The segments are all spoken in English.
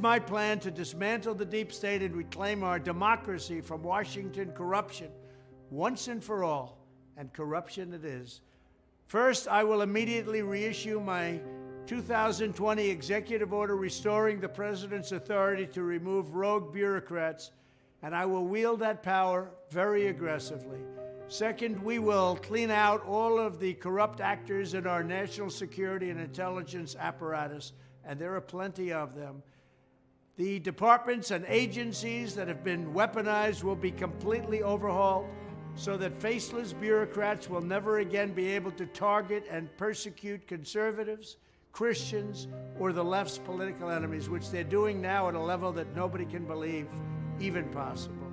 My plan to dismantle the deep state and reclaim our democracy from Washington corruption once and for all, and corruption it is. First, I will immediately reissue my 2020 executive order restoring the president's authority to remove rogue bureaucrats, and I will wield that power very aggressively. Second, we will clean out all of the corrupt actors in our national security and intelligence apparatus, and there are plenty of them. The departments and agencies that have been weaponized will be completely overhauled so that faceless bureaucrats will never again be able to target and persecute conservatives, Christians, or the left's political enemies, which they're doing now at a level that nobody can believe even possible.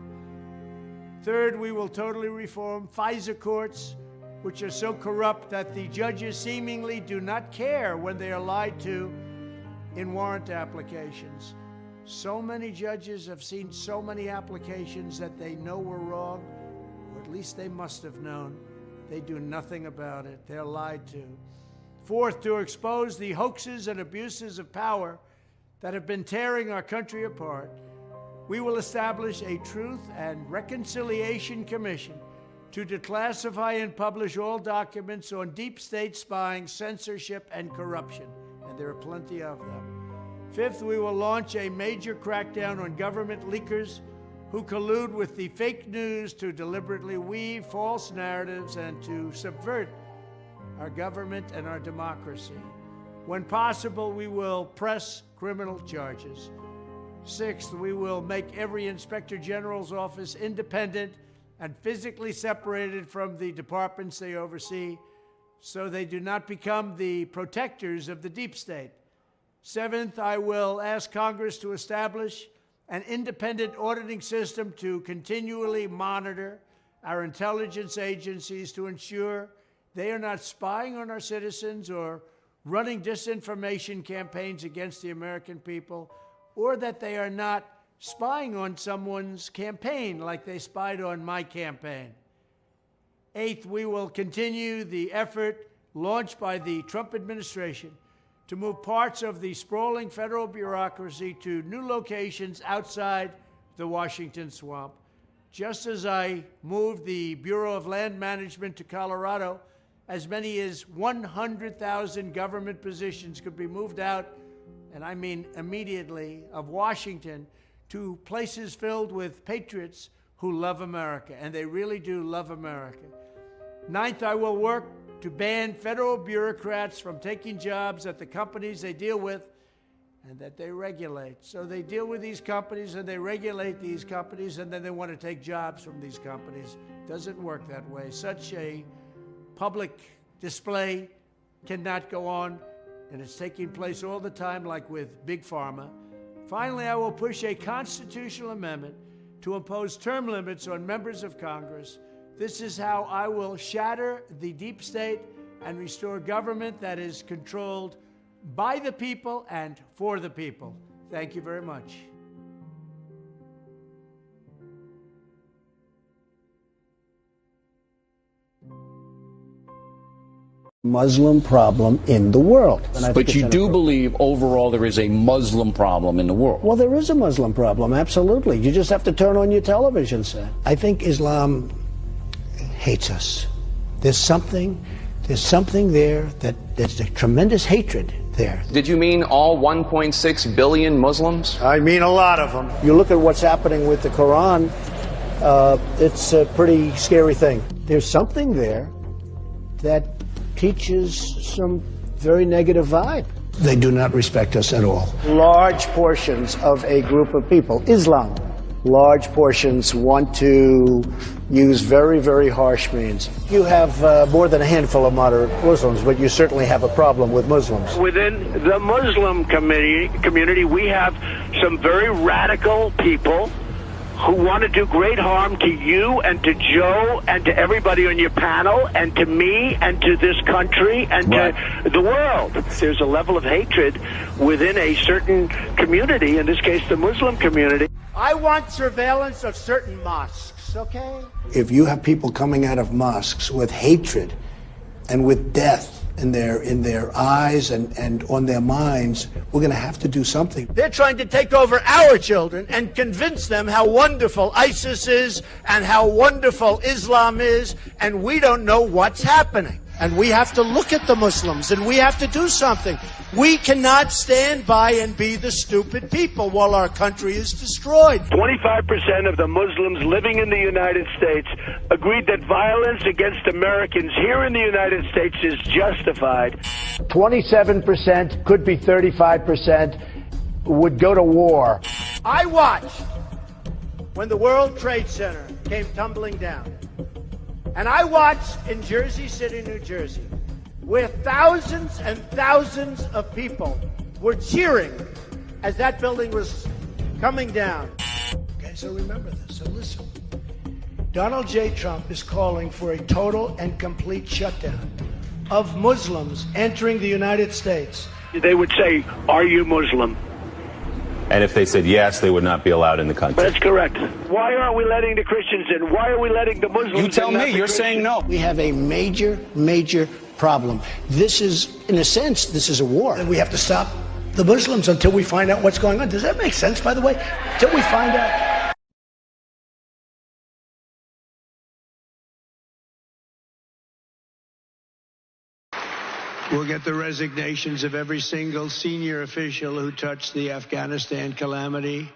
Third, we will totally reform FISA courts, which are so corrupt that the judges seemingly do not care when they are lied to in warrant applications. So many judges have seen so many applications that they know were wrong, or at least they must have known. They do nothing about it. They're lied to. Fourth, to expose the hoaxes and abuses of power that have been tearing our country apart, we will establish a Truth and Reconciliation Commission to declassify and publish all documents on deep state spying, censorship, and corruption, and there are plenty of them. Fifth, we will launch a major crackdown on government leakers who collude with the fake news to deliberately weave false narratives and to subvert our government and our democracy. When possible, we will press criminal charges. Sixth, we will make every Inspector General's office independent and physically separated from the departments they oversee so they do not become the protectors of the deep state. Seventh, I will ask Congress to establish an independent auditing system to continually monitor our intelligence agencies to ensure they are not spying on our citizens or running disinformation campaigns against the American people, or that they are not spying on someone's campaign like they spied on my campaign. Eighth, we will continue the effort launched by the Trump administration to move parts of the sprawling federal bureaucracy to new locations outside the Washington swamp. Just as I moved the Bureau of Land Management to Colorado, as many as 100,000 government positions could be moved out, and I mean immediately, of Washington to places filled with patriots who love America, and they really do love America. Ninth, I will work to ban federal bureaucrats from taking jobs at the companies they deal with and that they regulate. So they deal with these companies and they regulate these companies, and then they want to take jobs from these companies. Doesn't work that way. Such a public display cannot go on, and it's taking place all the time, like with Big Pharma. Finally, I will push a constitutional amendment to impose term limits on members of Congress. This is how I will shatter the deep state and restore government that is controlled by the people and for the people. Thank you very much. Muslim problem in the world. But you do believe overall there is a Muslim problem in the world? Well, there is a Muslim problem, absolutely. You just have to turn on your television set. I think Islam hates us. There's something there that there's a tremendous hatred there. Did you mean all 1.6 billion Muslims? I mean a lot of them. You look at what's happening with the Quran, it's a pretty scary thing. There's something there that teaches some very negative vibe. They do not respect us at all. Large portions of a group of people, Islam, large portions want to use very, very harsh means. You have more than a handful of moderate Muslims, but you certainly have a problem with Muslims. Within the Muslim community, we have some very radical people who want to do great harm to you and to Joe and to everybody on your panel and to me and to this country and to the world. There's a level of hatred within a certain community, in this case the Muslim community. I want surveillance of certain mosques, okay? If you have people coming out of mosques with hatred and with death in their eyes and on their minds, we're going to have to do something. They're trying to take over our children and convince them how wonderful ISIS is and how wonderful Islam is, and we don't know what's happening. And we have to look at the Muslims, and we have to do something. We cannot stand by and be the stupid people while our country is destroyed. 25% of the Muslims living in the United States agreed that violence against Americans here in the United States is justified. 27%, could be 35%, would go to war. I watched when the World Trade Center came tumbling down. And I watched in Jersey City, New Jersey, where thousands and thousands of people were cheering as that building was coming down. Okay, so remember this. So listen. Donald J. Trump is calling for a total and complete shutdown of Muslims entering the United States. They would say, "Are you Muslim?" And if they said yes, they would not be allowed in the country. That's correct. Why aren't we letting the Christians in? Why are we letting the Muslims in? You tell me. You're Christians? saying no. We have a major, major problem. This is, in a sense, this is a war. And we have to stop the Muslims until we find out what's going on. Does that make sense, by the way? Until we find out. We'll get the resignations of every single senior official who touched the Afghanistan calamity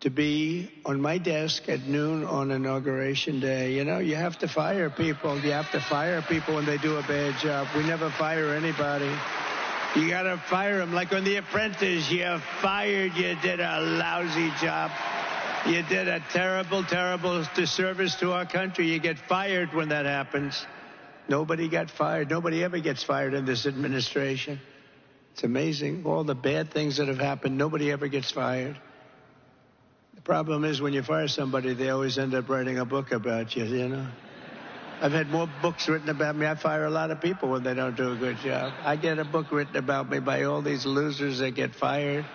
to be on my desk at noon on Inauguration Day. You know, you have to fire people. You have to fire people when they do a bad job. We never fire anybody. You got to fire them. Like on The Apprentice, you're fired. You did a lousy job. You did a terrible, terrible disservice to our country. You get fired when that happens. Nobody got fired. Nobody ever gets fired in this administration. It's amazing. All the bad things that have happened, nobody ever gets fired. The problem is when you fire somebody, they always end up writing a book about you, you know. I've had more books written about me. I fire a lot of people when they don't do a good job. I get a book written about me by all these losers that get fired.